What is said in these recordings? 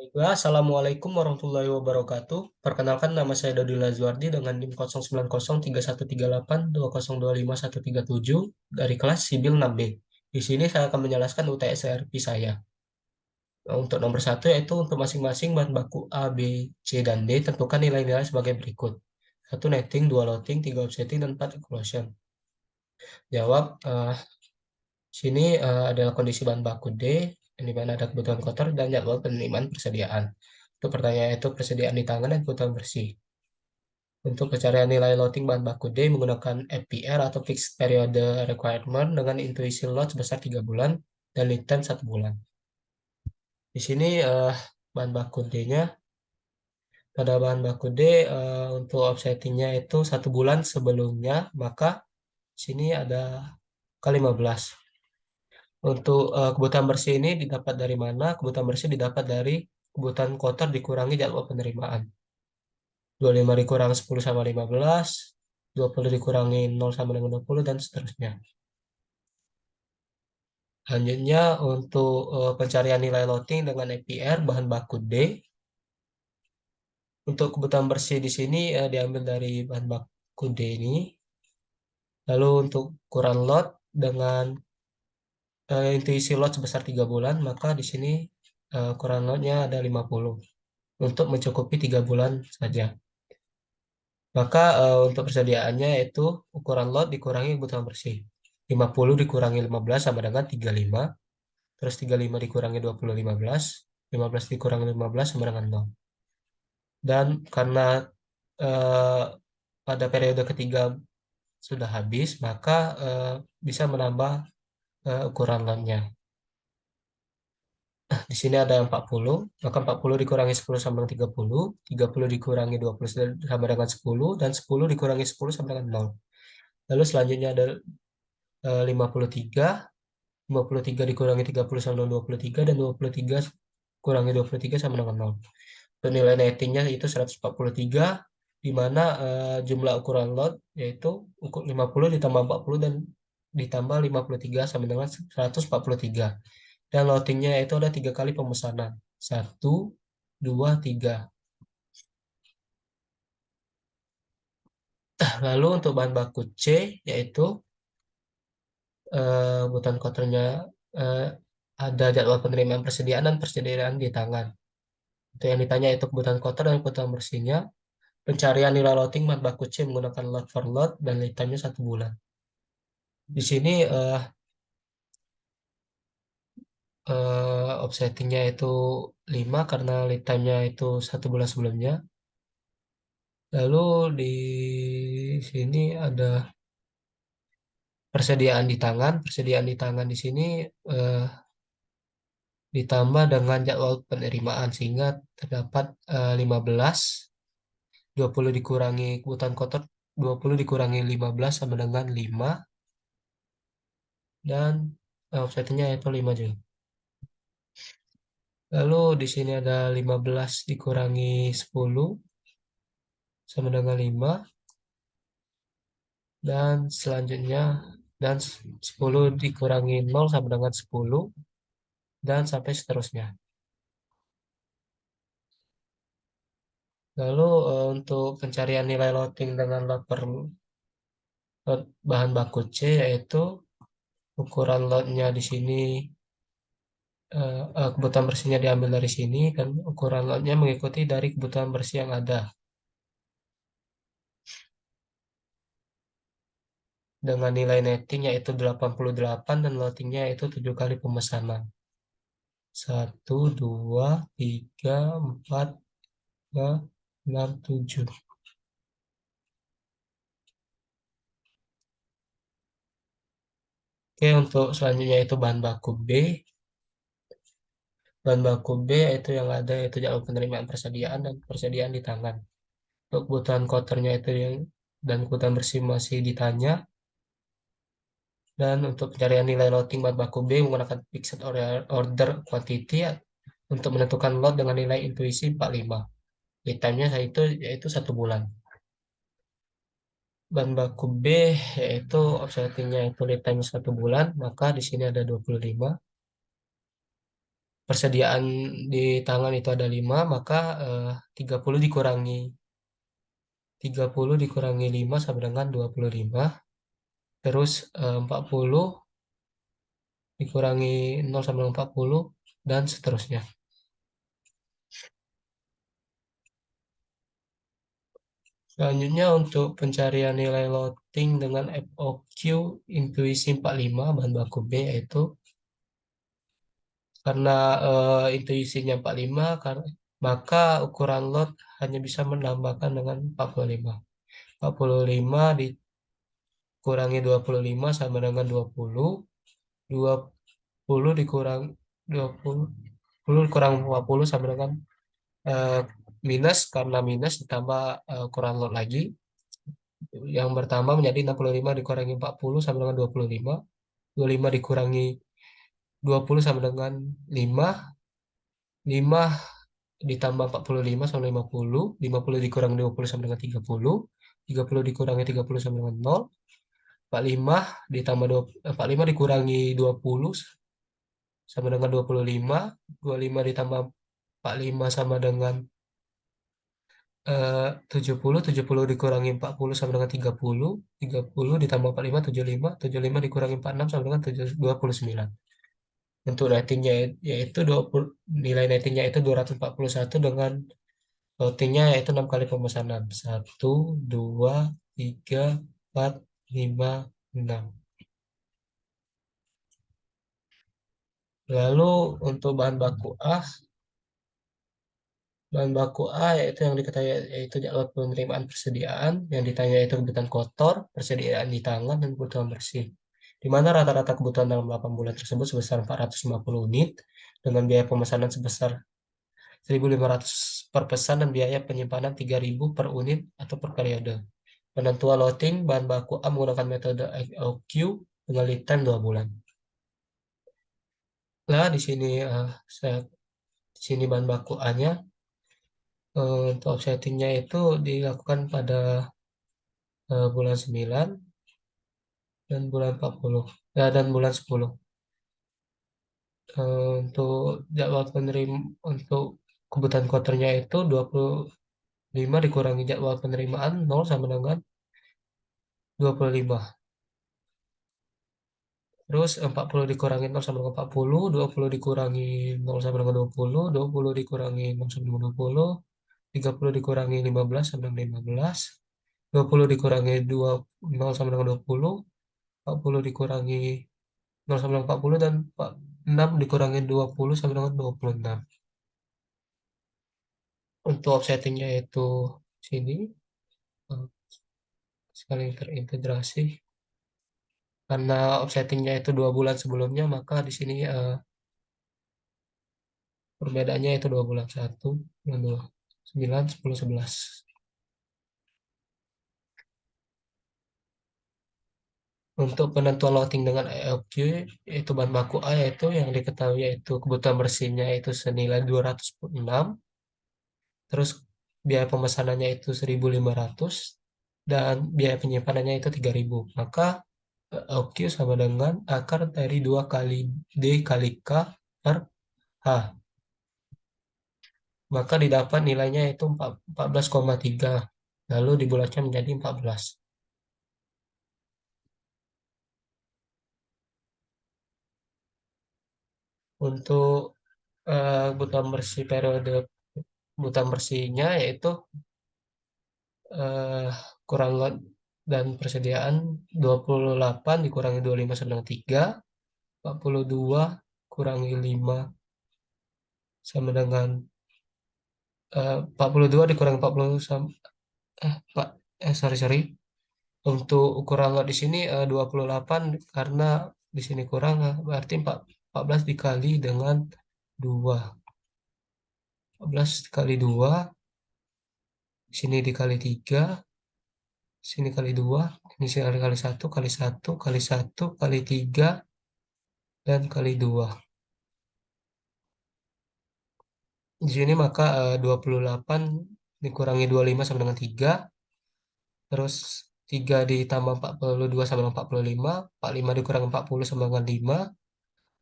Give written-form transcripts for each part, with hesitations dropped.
Baiklah, Assalamualaikum warahmatullahi wabarakatuh. Perkenalkan nama saya Dodi Lazuardi dengan NIM 09031382020537 dari kelas Sibil 6B. Di sini saya akan menjelaskan UTS RP saya. Nah, untuk nomor satu yaitu untuk masing-masing bahan baku A, B, C, dan D, tentukan nilai-nilai sebagai berikut. Satu netting, dua loading, tiga offsetting, dan empat inclusion. Jawab, sini adalah kondisi bahan baku D, di mana ada kebutuhan kotor dan jadwal penerimaan persediaan. Untuk pertanyaan itu persediaan di tangan dan kebutuhan bersih. Untuk pencarian nilai loading bahan baku D menggunakan FPR atau Fixed Period Requirement dengan intuisi load sebesar 3 bulan dan lead time 1 bulan. Di sini bahan baku D-nya, pada bahan baku D untuk offsettingnya itu 1 bulan sebelumnya, maka sini ada K15. Untuk kebutuhan bersih ini didapat dari mana? Kebutuhan bersih didapat dari kebutuhan kotor dikurangi jadwal penerimaan. 25 dikurangi 10 sama 15, 20 dikurangi 0 sama dengan 20, dan seterusnya. Selanjutnya, untuk pencarian nilai loading dengan APR bahan baku D, untuk kebutuhan bersih di sini diambil dari bahan baku D ini. Lalu untuk ukuran lot dengan intuisi lot sebesar 3 bulan, maka di sini ukuran lotnya ada 50 untuk mencukupi 3 bulan saja. Maka untuk persediaannya yaitu ukuran lot dikurangi kebutuhan bersih. 50 dikurangi 15 sama dengan 35. Terus 35 dikurangi 20, 15. 15 dikurangi 15 sama dengan 0. Dan karena eh, pada periode ketiga sudah habis, maka bisa menambah ukuran lotnya. Di sini ada 40, maka 40 dikurangi 10 sama dengan 30. 30 dikurangi 20 sama dengan 10, dan 10 dikurangi 10 sama dengan 0. Lalu selanjutnya ada 53. 53 dikurangi 30 sama dengan 23, dan 23 kurangi 23 sama dengan 0. Dan nilai nettingnya itu 143, di mana jumlah ukuran lot yaitu 50 ditambah 40 dan ditambah 53 sama dengan 143. Dan loadingnya itu ada 3 kali pemesanan. 1, 2, 3. Lalu untuk bahan baku C yaitu kebutuhan kotornya eh, ada jadwal penerimaan persediaan dan persediaan di tangan. Itu yang ditanya itu kebutuhan kotor dan kebutuhan bersihnya. Pencarian nilai loading bahan baku C menggunakan load for load dan lead time-nya 1 bulan. Di sini offsettingnya itu 5 karena lead time-nya itu 1 bulan sebelumnya. Lalu di sini ada persediaan di tangan. Persediaan di tangan di sini eh, ditambah dengan jadwal penerimaan sehingga terdapat 15. 20 dikurangi kebutuhan kotor, 20 dikurangi 15 sama dengan 5, dan offsetnya itu 5 juga. Lalu di sini ada 15 dikurangi 10 sama dengan 5, dan selanjutnya dan 10 dikurangi 0 sama dengan 10, dan sampai seterusnya. Lalu untuk pencarian nilai loading dengan lot per lot bahan baku C yaitu ukuran lotnya di sini, kebutuhan bersihnya diambil dari sini dan ukuran lotnya mengikuti dari kebutuhan bersih yang ada dengan nilai netting yaitu 88 dan loadingnya yaitu 7 kali pemesanan. 1, 2, 3, 4, 5, 6, 7. Oke, untuk selanjutnya itu bahan baku B. Bahan baku B itu yang ada yaitu jadwal penerimaan persediaan dan persediaan di tangan. Untuk kebutuhan kotornya itu yang dan kebutuhan bersih masih ditanya. Dan untuk pencarian nilai loading bahan baku B menggunakan fixed order quantity untuk menentukan lot dengan nilai intuisi 45. Lead time-nya yaitu 1 bulan. Bahan baku B yaitu offsetting-nya itu lead time 1 bulan, maka di sini ada 25. persediaan di tangan itu ada 5, maka 30 dikurangi 5 sama dengan 25. Terus 40 dikurangi 0 sama dengan 40 dan seterusnya. Selanjutnya untuk pencarian nilai loading dengan FOQ intuisi 45 bahan baku B yaitu karena intuisinya 45 karena maka ukuran load hanya bisa menambahkan dengan 45. 45 dikurangi 25 sama dengan 20. 20 dikurang 20 kurang 40 sama dengan eh, minus, karena minus ditambah ukuran load lagi. Yang pertama menjadi 65 dikurangi 40 sama dengan 25. 25 dikurangi 20 sama dengan 5. 5 ditambah 45 sama 50. 50 dikurangi 20 sama dengan 30. 30 dikurangi 30 sama dengan 0. 45 ditambah 45 dikurangi 20 sama dengan 25. 25 ditambah 45 sama dengan 70. 70 dikurangi 40 sama dengan 30. 30 ditambah 45 75. 75 dikurangi 46 sama dengan 29. Untuk ratingnya yaitu 20, nilai ratingnya itu 241 dengan loadingnya yaitu 6 kali pemesanan. 1, 2, 3, 4, 5, 6. Lalu untuk bahan baku A yaitu yang diketahui yaitu jadwal penerimaan persediaan, yang ditanya itu kebutuhan kotor, persediaan di tangan, dan kebutuhan bersih. Di mana rata-rata kebutuhan dalam 8 bulan tersebut sebesar 450 unit dengan biaya pemesanan sebesar 1.500 per pesan dan biaya penyimpanan 3.000 per unit atau per periode. Penentuan loading bahan baku A menggunakan metode IOQ dengan lead time 2 bulan. Nah, di sini bahan baku A-nya untuk offsettingnya itu dilakukan pada bulan 9 dan bulan 40 ya, dan bulan 10. Untuk jadwal penerima untuk kebutuhan kotornya itu 25 dikurangi jadwal penerimaan 0 sama dengan 25. Terus 40 dikurangi 0 sama dengan 40, 20 dikurangi 0 sama dengan 20, 20 dikurangi 0 sama dengan 20, 30 dikurangi 15 sama dengan 15, 20 dikurangi 2, 0 sama dengan 20, 40 dikurangi 0 sama dengan 40, dan 6 dikurangi 20 sama dengan 26. Untuk offsettingnya itu sini eh, sekali terintegrasi. Karena offsettingnya itu 2 bulan sebelumnya, maka di sini perbedaannya itu 2 bulan, 1, 2, 9, 10, 11. Untuk penentuan loading dengan EOQ, itu bahan baku A yaitu yang diketahui yaitu kebutuhan bersihnya itu senilai 206, terus biaya pemesanannya itu 1.500, dan biaya penyimpanannya itu 3.000. Maka EOQ sama dengan akar dari 2 kali D kali K per H. Maka didapat nilainya itu 14,3. Lalu dibulatkan menjadi 14. Untuk kebutuhan bersih periode kebutuhan bersihnya yaitu eh, kurang lot dan persediaan 28 dikurangi 25 sama dengan 3, 42 kurangi 5 sama dengan 42 dikurangi 40 sama Pak sorry sorry. Untuk ukuran lot di sini 28 karena di sini kurang, berarti 14 dikali dengan 2. 14 kali 2, sini dikali 3, sini kali 2, ini kali 1, kali 1, kali 1, kali 3, dan kali 2. Di sini maka 28 dikurangi 25 sama dengan 3, terus 3 ditambah 42 sama dengan 45 dikurangi 40 sama dengan 5,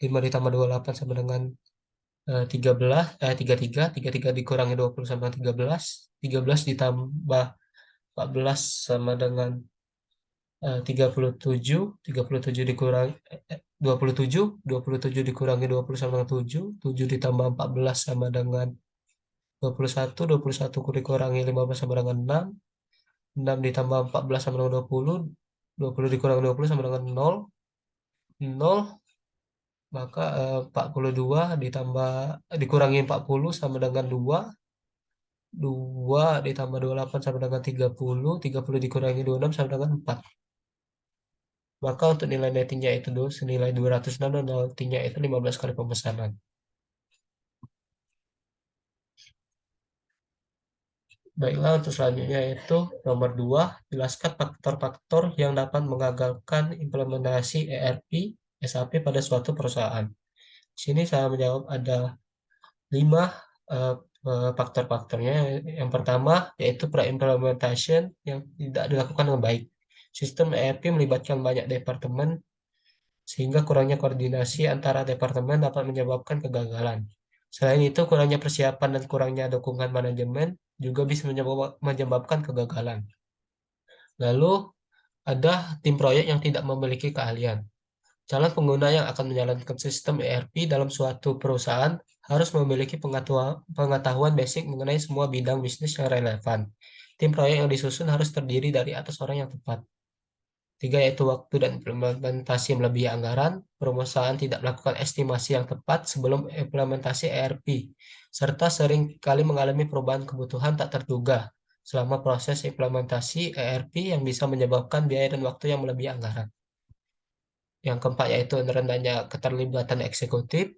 5 ditambah 28 sama dengan tiga tiga dikurangi 20 sama 13 ditambah 14 sama dengan 37 dikurangi 27 dikurangi 20 sama dengan 7 ditambah 14 sama dengan 21 dikurangi 15 sama dengan 6 ditambah 14 sama dengan 20 dikurangi 20 sama dengan 0, maka 42 dikurangi 40 sama dengan 2 ditambah 28 sama dengan 30 dikurangi 26 sama dengan 4. Maka untuk nilai netinya itu senilai 206 dan netinya itu 15 kali pemesanan. Baiklah, untuk selanjutnya itu nomor 2, jelaskan faktor-faktor yang dapat mengagalkan implementasi ERP SAP pada suatu perusahaan. Di sini saya menjawab ada 5 eh, faktor-faktornya. Yang pertama yaitu pre-implementation yang tidak dilakukan dengan baik. Sistem ERP melibatkan banyak departemen sehingga kurangnya koordinasi antara departemen dapat menyebabkan kegagalan. Selain itu, kurangnya persiapan dan kurangnya dukungan manajemen juga bisa menyebabkan kegagalan. Lalu, ada tim proyek yang tidak memiliki keahlian. Calon pengguna yang akan menjalankan sistem ERP dalam suatu perusahaan harus memiliki pengetahuan basic mengenai semua bidang bisnis yang relevan. Tim proyek yang disusun harus terdiri dari atas orang yang tepat. 3 yaitu waktu dan implementasi yang melebihi anggaran. Perusahaan tidak melakukan estimasi yang tepat sebelum implementasi ERP, serta sering kali mengalami perubahan kebutuhan tak terduga selama proses implementasi ERP yang bisa menyebabkan biaya dan waktu yang melebihi anggaran. Yang keempat yaitu rendahnya keterlibatan eksekutif.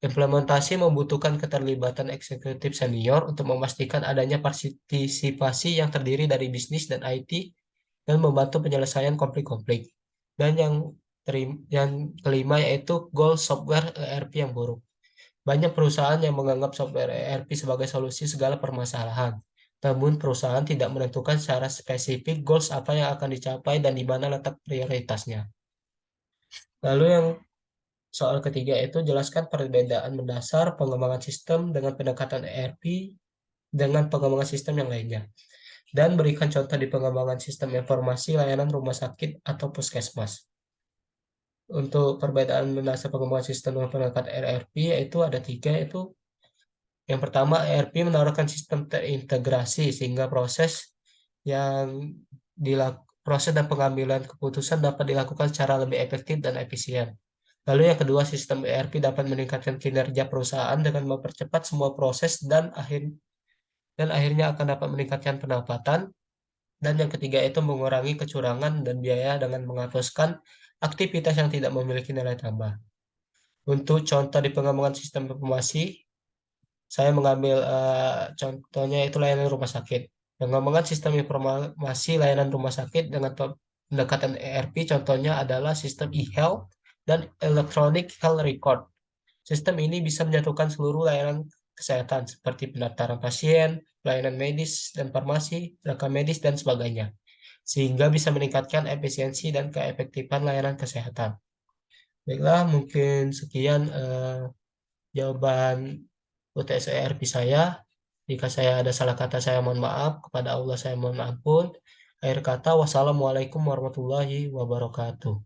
Implementasi membutuhkan keterlibatan eksekutif senior untuk memastikan adanya partisipasi yang terdiri dari bisnis dan IT dan membantu penyelesaian konflik-konflik. Dan yang kelima yaitu goal software ERP yang buruk. Banyak perusahaan yang menganggap software ERP sebagai solusi segala permasalahan. Namun perusahaan tidak menentukan secara spesifik goals apa yang akan dicapai dan di mana letak prioritasnya. Lalu yang soal ketiga itu jelaskan perbedaan mendasar pengembangan sistem dengan pendekatan ERP dengan pengembangan sistem yang lainnya. Dan berikan contoh di pengembangan sistem informasi layanan rumah sakit atau puskesmas. Untuk perbedaan mendasar pengembangan sistem dengan pendekatan ERP yaitu ada 3, yaitu yang pertama ERP menawarkan sistem terintegrasi sehingga yang proses dan pengambilan keputusan dapat dilakukan secara lebih efektif dan efisien. Lalu yang kedua, sistem ERP dapat meningkatkan kinerja perusahaan dengan mempercepat semua proses dan akhirnya akan dapat meningkatkan pendapatan. Dan yang ketiga itu mengurangi kecurangan dan biaya dengan menghapuskan aktivitas yang tidak memiliki nilai tambah. Untuk contoh di pengembangan sistem informasi, saya mengambil contohnya itu layanan rumah sakit. Pengembangan sistem informasi layanan rumah sakit dengan pendekatan ERP contohnya adalah sistem e-health dan electronic health record. Sistem ini bisa menyatukan seluruh layanan kesehatan seperti pendaftaran pasien, pelayanan medis dan farmasi, rekam medis, dan sebagainya, sehingga bisa meningkatkan efisiensi dan keefektifan layanan kesehatan. Baiklah, mungkin sekian jawaban UTS ERP saya. Jika saya ada salah kata, saya mohon maaf. Kepada Allah, saya mohon ampun. Akhir kata, wassalamualaikum warahmatullahi wabarakatuh.